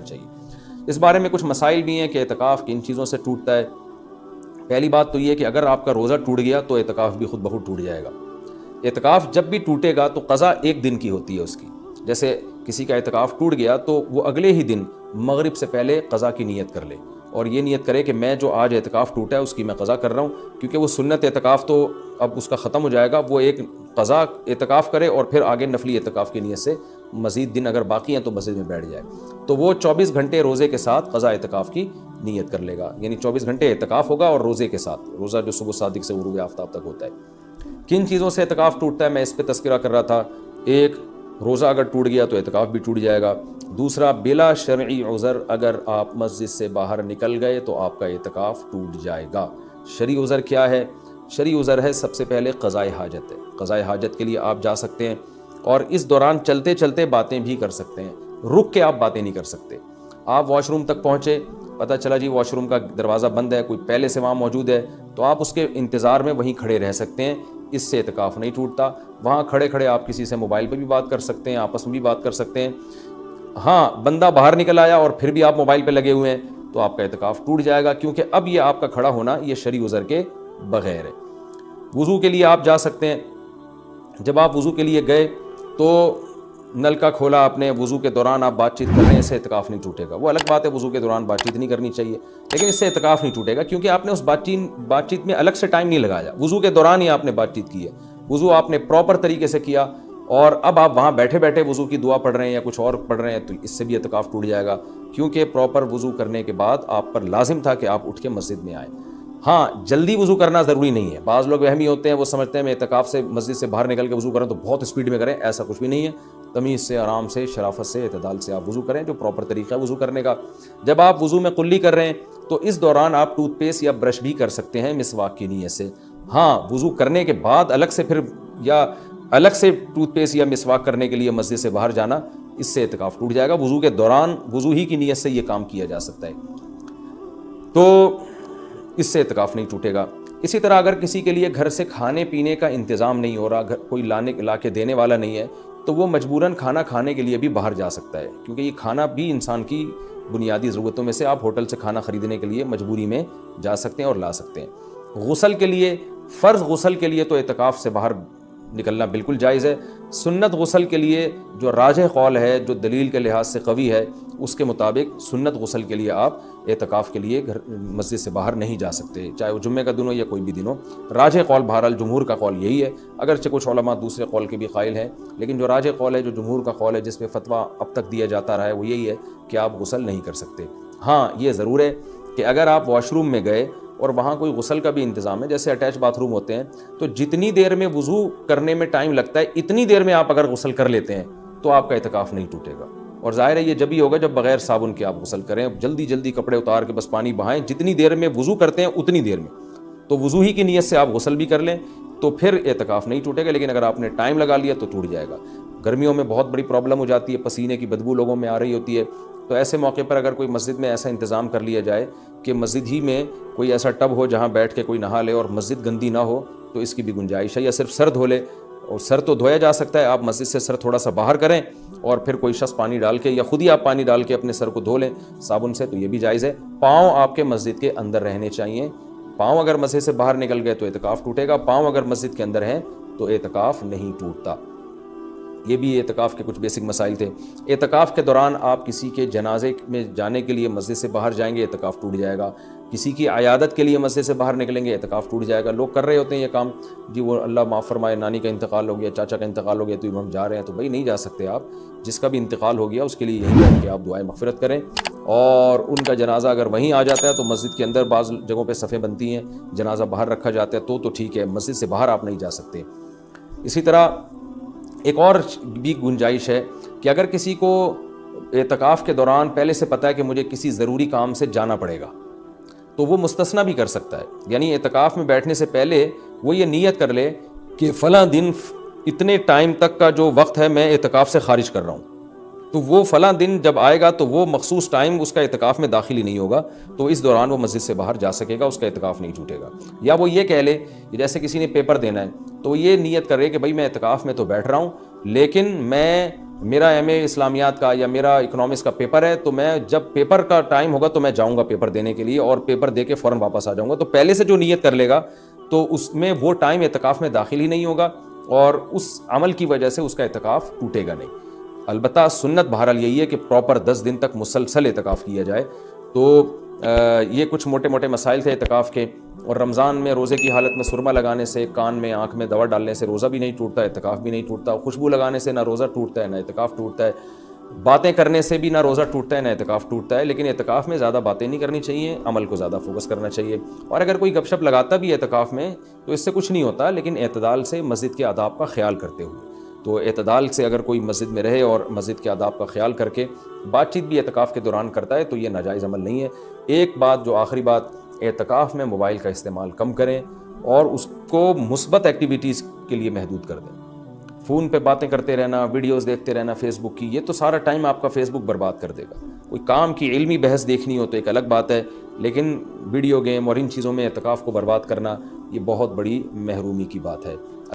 چاہیے۔ اس بارے میں کچھ مسائل بھی ہیں کہ اعتکاف کن چیزوں سے ٹوٹتا ہے۔ پہلی بات تو یہ کہ اگر آپ کا روزہ ٹوٹ گیا تو اعتکاف بھی خود بخود ٹوٹ جائے گا۔ اعتکاف جب بھی ٹوٹے گا تو قضا ایک دن کی ہوتی ہے اس کی۔ جیسے کسی کا اعتکاف ٹوٹ گیا تو وہ اگلے ہی دن مغرب سے پہلے قضا کی نیت کر لے اور یہ نیت کرے کہ میں جو آج اعتکاف ٹوٹا ہے اس کی میں قضا کر رہا ہوں، کیونکہ وہ سنت اعتکاف تو اب اس کا ختم ہو جائے گا، وہ ایک قضا اعتکاف کرے اور پھر آگے نفلی اعتکاف کی نیت سے مزید دن اگر باقی ہیں تو مسجد میں بیٹھ جائے، تو وہ 24 گھنٹے روزے کے ساتھ قضا اعتکاف کی نیت کر لے گا، یعنی 24 گھنٹے اعتکاف ہوگا اور روزے کے ساتھ، روزہ جو صبح صادق سے غروب آفتاب تک ہوتا ہے۔ کن چیزوں سے اعتکاف ٹوٹتا ہے میں اس پہ تذکرہ کر رہا تھا۔ ایک، روزہ اگر ٹوٹ گیا تو اعتکاف بھی ٹوٹ جائے گا۔ دوسرا، بلا شرعی عذر اگر آپ مسجد سے باہر نکل گئے تو آپ کا اعتکاف ٹوٹ جائے گا۔ شرعی عذر کیا ہے؟ شرعی عذر ہے سب سے پہلے قضائے حاجت ہے۔ قضائے حاجت کے لیے آپ جا سکتے ہیں اور اس دوران چلتے چلتے باتیں بھی کر سکتے ہیں، رک کے آپ باتیں نہیں کر سکتے۔ آپ واش روم تک پہنچے، پتہ چلا جی واش روم کا دروازہ بند ہے، کوئی پہلے سے وہاں موجود ہے، تو آپ اس کے انتظار میں وہیں کھڑے رہ سکتے ہیں، اس سے اعتکاف نہیں ٹوٹتا۔ وہاں کھڑے کھڑے آپ کسی سے موبائل پہ بھی بات کر سکتے ہیں، آپس میں بھی بات کر سکتے ہیں۔ ہاں، بندہ باہر نکل آیا اور پھر بھی آپ موبائل پہ لگے ہوئے ہیں تو آپ کا اعتکاف ٹوٹ جائے گا، کیونکہ اب یہ آپ کا کھڑا ہونا یہ شرعی عذر کے بغیر ہے۔ وضو کے لیے آپ جا سکتے ہیں، جب آپ وضو کے لیے گئے تو نل کا کھولا آپ نے، وضو کے دوران آپ بات چیت کر رہے ہیں، اس سے اعتکاف نہیں ٹوٹے گا۔ وہ الگ بات ہے وضو کے دوران بات چیت نہیں کرنی چاہیے، لیکن اس سے اعتکاف نہیں ٹوٹے گا کیونکہ آپ نے اس بات چیت میں الگ سے ٹائم نہیں لگایا، وضو کے دوران ہی آپ نے بات چیت کی ہے، وضو آپ نے پراپر طریقے سے کیا، اور اب آپ وہاں بیٹھے بیٹھے وضو کی دعا پڑھ رہے ہیں یا کچھ اور پڑھ رہے ہیں تو اس سے بھی اعتکاف ٹوٹ جائے گا، کیونکہ پراپر وضو کرنے کے بعد آپ پر لازم تھا کہ آپ اٹھ کے مسجد میں آئیں۔ ہاں، جلدی وضو کرنا ضروری نہیں ہے، بعض لوگ وہمی ہوتے ہیں، وہ سمجھتے ہیں میں اعتکاف سے مسجد سے باہر نکل کے وضو کریں تو بہت اسپیڈ میں کریں، ایسا کچھ بھی نہیں ہے۔ تمیز سے، آرام سے، شرافت سے، اعتدال سے آپ وضو کریں، جو پراپر طریقہ ہے وضو کرنے کا۔ جب آپ وضو میں قلی کر رہے ہیں تو اس دوران آپ ٹوتھ پیسٹ یا برش بھی کر سکتے ہیں مسواک کی نیت سے۔ ہاں، وضو کرنے کے بعد الگ سے پھر یا الگ سے ٹوتھ پیسٹ یا مسواک کرنے کے لیے مسجد سے باہر جانا، اس سے اعتکاف ٹوٹ جائے گا۔ وضو کے دوران وضو ہی کی نیت سے یہ کام کیا جا سکتا ہے، تو اس سے اعتکاف نہیں ٹوٹے گا۔ اسی طرح اگر کسی کے لیے گھر سے کھانے پینے کا انتظام نہیں ہو رہا، کوئی لا کے دینے والا نہیں ہے، تو وہ مجبوراً کھانا کھانے کے لیے بھی باہر جا سکتا ہے، کیونکہ یہ کھانا بھی انسان کی بنیادی ضرورتوں میں سے، آپ ہوٹل سے کھانا خریدنے کے لیے مجبوری میں جا سکتے ہیں اور لا سکتے ہیں۔ غسل کے لیے، فرض غسل کے لیے تو اعتکاف سے باہر نکلنا بالکل جائز ہے۔ سنت غسل کے لیے جو راجح قول ہے، جو دلیل کے لحاظ سے قوی ہے، اس کے مطابق سنت غسل کے لیے آپ اعتکاف کے لیے مسجد سے باہر نہیں جا سکتے، چاہے وہ جمعے کا دن ہو یا کوئی بھی دن ہو۔ راجح قول بہرحال جمہور کا قول یہی ہے، اگرچہ کچھ علماء دوسرے قول کے بھی قائل ہیں، لیکن جو راجح قول ہے، جو جمہور کا قول ہے، جس پہ فتویٰ اب تک دیا جاتا رہا ہے، وہ یہی ہے کہ آپ غسل نہیں کر سکتے۔ ہاں، یہ ضرور ہے کہ اگر آپ واش روم میں گئے اور وہاں کوئی غسل کا بھی انتظام ہے، جیسے اٹیچ باتھ روم ہوتے ہیں، تو جتنی دیر میں وضو کرنے میں ٹائم لگتا ہے اتنی دیر میں آپ اگر غسل کر لیتے ہیں تو آپ کا اعتکاف نہیں ٹوٹے گا۔ اور ظاہر ہے یہ جب ہی ہوگا جب بغیر صابن کے آپ غسل کریں، جلدی جلدی کپڑے اتار کے بس پانی بہائیں، جتنی دیر میں وضو کرتے ہیں اتنی دیر میں، تو وضو ہی کی نیت سے آپ غسل بھی کر لیں تو پھر اعتکاف نہیں ٹوٹے گا، لیکن اگر آپ نے ٹائم لگا لیا تو ٹوٹ جائے گا۔ گرمیوں میں بہت بڑی پرابلم ہو جاتی ہے، پسینے کی بدبو لوگوں میں آ رہی ہوتی ہے، تو ایسے موقع پر اگر کوئی مسجد میں ایسا انتظام کر لیا جائے کہ مسجد ہی میں کوئی ایسا ٹب ہو جہاں بیٹھ کے کوئی نہا لے اور مسجد گندی نہ ہو، تو اس کی بھی گنجائش ہے، یا صرف سر دھو لے، اور سر تو دھویا جا سکتا ہے، آپ مسجد سے سر تھوڑا سا باہر کریں اور پھر کوئی شخص پانی ڈال کے یا خود ہی آپ پانی ڈال کے اپنے سر کو دھو لیں صابن سے، تو یہ بھی جائز ہے۔ پاؤں آپ کے مسجد کے اندر رہنے چاہیے، پاؤں اگر مسجد سے باہر نکل گئے تو اعتکاف ٹوٹے گا، پاؤں اگر مسجد کے اندر ہیں تو اعتکاف نہیں ٹوٹتا۔ یہ بھی اعتکاف کے کچھ بیسک مسائل تھے۔ اعتکاف کے دوران آپ کسی کے جنازے میں جانے کے لیے مسجد سے باہر جائیں گے، اعتکاف ٹوٹ جائے گا۔ کسی کی عیادت کے لیے مسجد سے باہر نکلیں گے، اعتکاف ٹوٹ جائے گا۔ لوگ کر رہے ہوتے ہیں یہ کام، جی وہ اللہ معاف فرمائے نانی کا انتقال ہو گیا، چاچا کا انتقال ہو گیا تو ہم جا رہے ہیں، تو بھائی نہیں جا سکتے آپ، جس کا بھی انتقال ہو گیا اس کے لیے یہیں بیٹھ کے آپ دعائیں مغفرت کریں، اور ان کا جنازہ اگر وہیں آ جاتا ہے تو مسجد کے اندر بعض جگہوں پہ صفیں بنتی ہیں، جنازہ باہر رکھا جاتا ہے تو ٹھیک ہے، مسجد سے باہر آپ نہیں جا سکتے۔ اسی طرح ایک اور بھی گنجائش ہے کہ اگر کسی کو اعتکاف کے دوران پہلے سے پتہ ہے کہ مجھے کسی ضروری کام سے جانا پڑے گا تو وہ مستثنی بھی کر سکتا ہے، یعنی اعتکاف میں بیٹھنے سے پہلے وہ یہ نیت کر لے کہ فلاں دن اتنے ٹائم تک کا جو وقت ہے میں اعتکاف سے خارج کر رہا ہوں، تو وہ فلاں دن جب آئے گا تو وہ مخصوص ٹائم اس کا اعتکاف میں داخل ہی نہیں ہوگا، تو اس دوران وہ مسجد سے باہر جا سکے گا، اس کا اعتکاف نہیں ٹوٹے گا۔ یا وہ یہ کہہ لے کہ جیسے کسی نے پیپر دینا ہے تو وہ یہ نیت کرے کہ بھائی میں اعتکاف میں تو بیٹھ رہا ہوں لیکن میرا ایم اے اسلامیات کا یا میرا اکنامکس کا پیپر ہے تو میں جب پیپر کا ٹائم ہوگا تو میں جاؤں گا پیپر دینے کے لیے اور پیپر دے کے فوراً واپس آ جاؤں گا. تو پہلے سے جو نیت کر لے گا تو اس میں وہ ٹائم اعتکاف میں داخل ہی نہیں ہوگا اور اس عمل کی وجہ سے اس کا اعتکاف ٹوٹے گا نہیں. البتہ سنت بہرحال یہی ہے کہ پراپر 10 دن تک مسلسل اعتکاف کیا جائے. تو یہ کچھ موٹے موٹے مسائل تھے اعتکاف کے. اور رمضان میں روزے کی حالت میں سرما لگانے سے, کان میں آنکھ میں دوا ڈالنے سے روزہ بھی نہیں ٹوٹتا, اعتکاف بھی نہیں ٹوٹتا. خوشبو لگانے سے نہ روزہ ٹوٹتا ہے نہ اعتکاف ٹوٹتا ہے. باتیں کرنے سے بھی نہ روزہ ٹوٹتا ہے نہ اعتکاف ٹوٹتا ہے. لیکن اعتکاف میں زیادہ باتیں نہیں کرنی چاہیے, عمل کو زیادہ فوکس کرنا چاہیے. اور اگر کوئی گپ شپ لگاتا بھی ہے اعتکاف میں تو اس سے کچھ نہیں ہوتا, لیکن اعتدال سے مسجد کے آداب کا خیال کرتے ہوئے. تو اعتدال سے اگر کوئی مسجد میں رہے اور مسجد کے آداب کا خیال کر کے بات چیت بھی اعتکاف کے دوران کرتا ہے تو یہ ناجائز عمل نہیں ہے. ایک بات جو آخری بات, اعتکاف میں موبائل کا استعمال کم کریں اور اس کو مثبت ایکٹیویٹیز کے لیے محدود کر دیں. فون پہ باتیں کرتے رہنا, ویڈیوز دیکھتے رہنا فیس بک کی, یہ تو سارا ٹائم آپ کا فیس بک برباد کر دے گا. کوئی کام کی علمی بحث دیکھنی ہو تو ایک الگ بات ہے, لیکن ویڈیو گیم اور ان چیزوں میں اعتکاف کو برباد کرنا یہ بہت بڑی محرومی کی بات ہے.